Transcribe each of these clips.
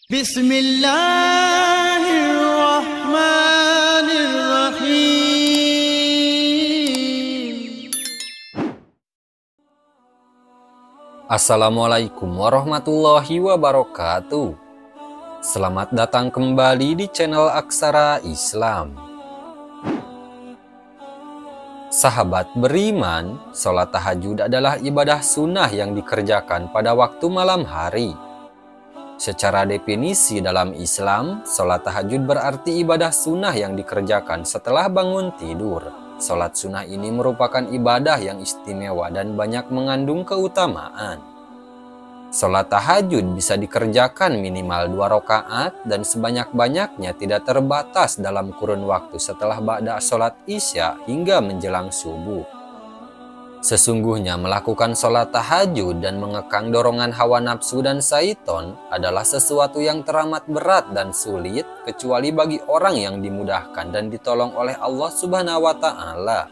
Bismillahirrahmanirrahim. Assalamualaikum warahmatullahi wabarakatuh. Selamat datang kembali di channel Aksara Islam. Sahabat beriman, sholat tahajud adalah ibadah sunnah yang dikerjakan pada waktu malam hari. Secara definisi dalam Islam, sholat tahajud berarti ibadah sunnah yang dikerjakan setelah bangun tidur. Sholat sunnah ini merupakan ibadah yang istimewa dan banyak mengandung keutamaan. Sholat tahajud bisa dikerjakan minimal 2 rakaat dan sebanyak-banyaknya tidak terbatas dalam kurun waktu setelah ba'da sholat isya hingga menjelang subuh. Sesungguhnya melakukan sholat tahajud dan mengekang dorongan hawa nafsu dan syaiton adalah sesuatu yang teramat berat dan sulit kecuali bagi orang yang dimudahkan dan ditolong oleh Allah Subhanahu wa Ta'ala.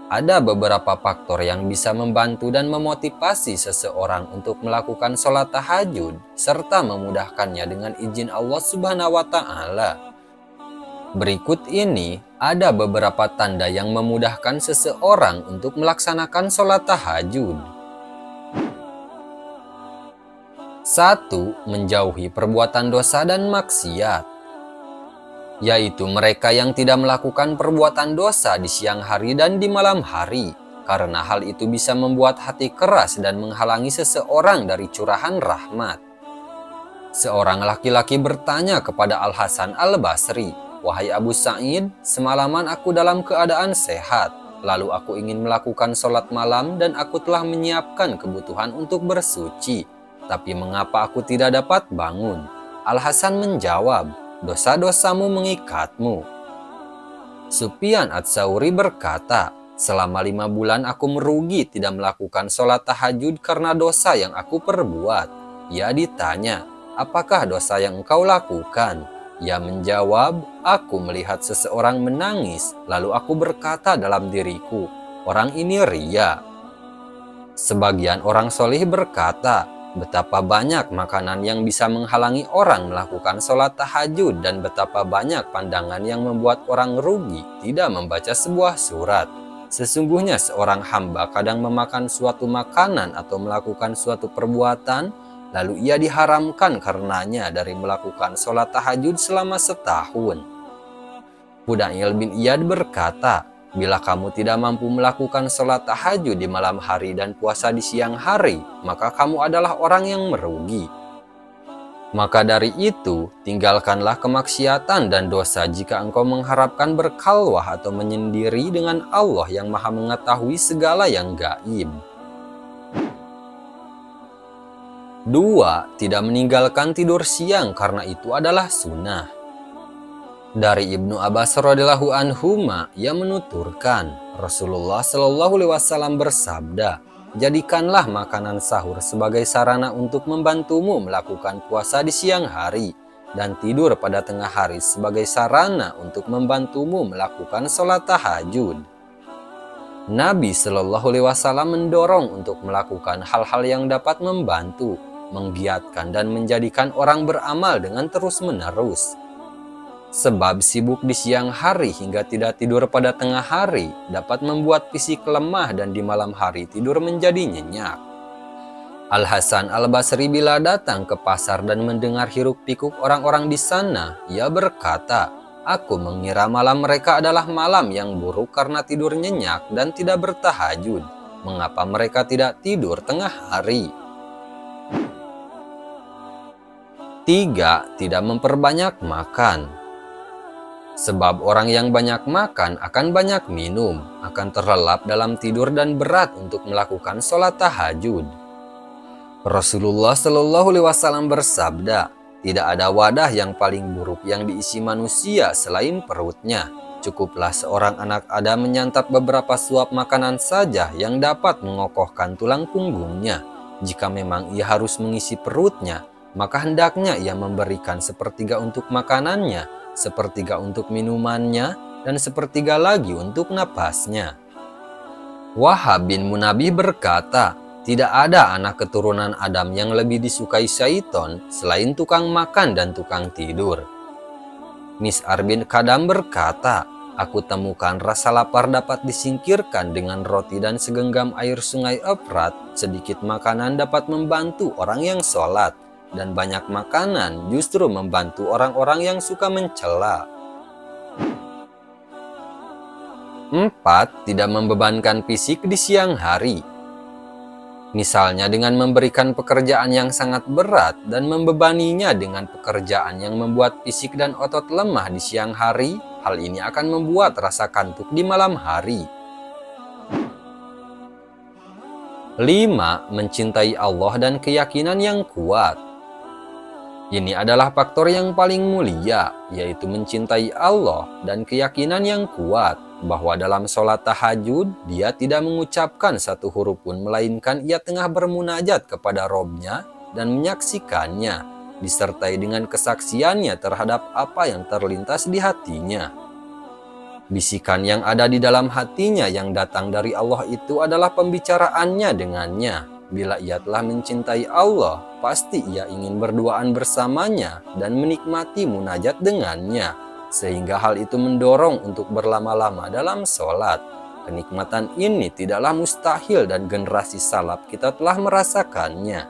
Ada beberapa faktor yang bisa membantu dan memotivasi seseorang untuk melakukan sholat tahajud serta memudahkannya dengan izin Allah Subhanahu wa Ta'ala. Berikut ini ada beberapa tanda yang memudahkan seseorang untuk melaksanakan sholat tahajud. 1. Menjauhi perbuatan dosa dan maksiat, yaitu mereka yang tidak melakukan perbuatan dosa di siang hari dan di malam hari, karena hal itu bisa membuat hati keras dan menghalangi seseorang dari curahan rahmat. Seorang laki-laki bertanya kepada Al-Hasan Al-Basri, "Wahai Abu Sa'id, semalaman aku dalam keadaan sehat, lalu aku ingin melakukan sholat malam dan aku telah menyiapkan kebutuhan untuk bersuci, tapi mengapa aku tidak dapat bangun?" Al-Hasan menjawab, "Dosa-dosamu mengikatmu." Sufyan Ats-Tsauri berkata, "Selama 5 bulan aku merugi tidak melakukan sholat tahajud karena dosa yang aku perbuat." Ia ditanya, "Apakah dosa yang engkau lakukan?" Ia menjawab, "Aku melihat seseorang menangis, lalu aku berkata dalam diriku, orang ini ria." Sebagian orang solih berkata, betapa banyak makanan yang bisa menghalangi orang melakukan sholat tahajud dan betapa banyak pandangan yang membuat orang rugi tidak membaca sebuah surat. Sesungguhnya seorang hamba kadang memakan suatu makanan atau melakukan suatu perbuatan, lalu ia diharamkan karenanya dari melakukan sholat tahajud selama setahun. Fudail bin Iyad berkata, "Bila kamu tidak mampu melakukan sholat tahajud di malam hari dan puasa di siang hari, maka kamu adalah orang yang merugi. Maka dari itu, tinggalkanlah kemaksiatan dan dosa jika engkau mengharapkan berkhalwah atau menyendiri dengan Allah yang Maha mengetahui segala yang gaib." 2. Tidak meninggalkan tidur siang karena itu adalah sunnah. Dari Ibnu Abbas radhiyallahu anhuma, ia menuturkan, Rasulullah Shallallahu alaihi wasallam bersabda, "Jadikanlah makanan sahur sebagai sarana untuk membantumu melakukan puasa di siang hari, dan tidur pada tengah hari sebagai sarana untuk membantumu melakukan sholat tahajud." Nabi Shallallahu alaihi wasallam mendorong untuk melakukan hal-hal yang dapat membantu, menggiatkan dan menjadikan orang beramal dengan terus-menerus. Sebab sibuk di siang hari hingga tidak tidur pada tengah hari dapat membuat fisik lemah dan di malam hari tidur menjadi nyenyak. Al-Hasan Al-Basri bila datang ke pasar dan mendengar hiruk-pikuk orang-orang di sana, ia berkata, "Aku mengira malam mereka adalah malam yang buruk karena tidur nyenyak dan tidak bertahajud. Mengapa mereka tidak tidur tengah hari?" 3. Tidak memperbanyak makan. Sebab orang yang banyak makan akan banyak minum, akan terlelap dalam tidur dan berat untuk melakukan sholat tahajud. Rasulullah Shallallahu alaihi wasallam bersabda, "Tidak ada wadah yang paling buruk yang diisi manusia selain perutnya. Cukuplah seorang anak Adam menyantap beberapa suap makanan saja yang dapat mengokohkan tulang punggungnya. Jika memang ia harus mengisi perutnya, maka hendaknya ia memberikan sepertiga untuk makanannya, sepertiga untuk minumannya, dan sepertiga lagi untuk napasnya." Wahab bin Munabih berkata, Tidak ada anak keturunan Adam yang lebih disukai syaiton selain tukang makan dan tukang tidur. Mis'ar bin Kadam berkata, aku temukan rasa lapar dapat disingkirkan dengan roti dan segenggam air sungai Efrat. Sedikit makanan dapat membantu orang yang sholat, dan banyak makanan justru membantu orang-orang yang suka mencela. 4. Tidak membebankan fisik di siang hari. Misalnya dengan memberikan pekerjaan yang sangat berat dan membebaninya dengan pekerjaan yang membuat fisik dan otot lemah di siang hari, hal ini akan membuat rasa kantuk di malam hari. 5. Mencintai Allah dan keyakinan yang kuat. Ini adalah faktor yang paling mulia, yaitu mencintai Allah dan keyakinan yang kuat, bahwa dalam sholat tahajud, dia tidak mengucapkan satu huruf pun, melainkan ia tengah bermunajat kepada Robnya dan menyaksikannya, disertai dengan kesaksiannya terhadap apa yang terlintas di hatinya. Bisikan yang ada di dalam hatinya yang datang dari Allah itu adalah pembicaraannya dengannya. Bila ia telah mencintai Allah, pasti ia ingin berduaan bersamanya dan menikmati munajat dengannya, sehingga hal itu mendorong untuk berlama-lama dalam sholat. Kenikmatan ini tidaklah mustahil dan generasi salaf kita telah merasakannya.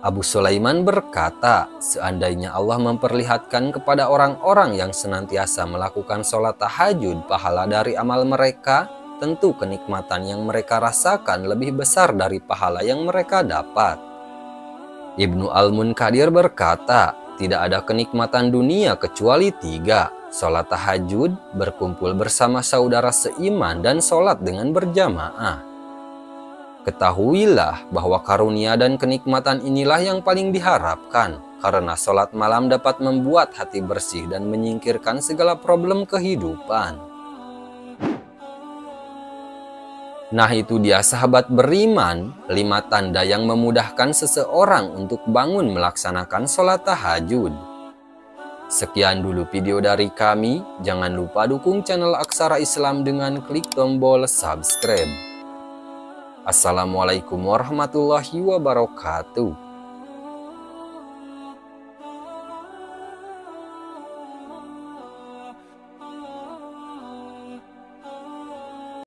Abu Sulaiman berkata, seandainya Allah memperlihatkan kepada orang-orang yang senantiasa melakukan sholat tahajud pahala dari amal mereka, tentu kenikmatan yang mereka rasakan lebih besar dari pahala yang mereka dapat. Ibnu Al-Munkadir berkata, tidak ada kenikmatan dunia kecuali 3, sholat tahajud, berkumpul bersama saudara seiman, dan sholat dengan berjamaah. Ketahuilah bahwa karunia dan kenikmatan inilah yang paling diharapkan, karena sholat malam dapat membuat hati bersih dan menyingkirkan segala problem kehidupan. Nah, itu dia sahabat beriman, 5 tanda yang memudahkan seseorang untuk bangun melaksanakan sholat tahajud. Sekian dulu video dari kami. Jangan lupa dukung channel Aksara Islam dengan klik tombol subscribe. Assalamualaikum warahmatullahi wabarakatuh.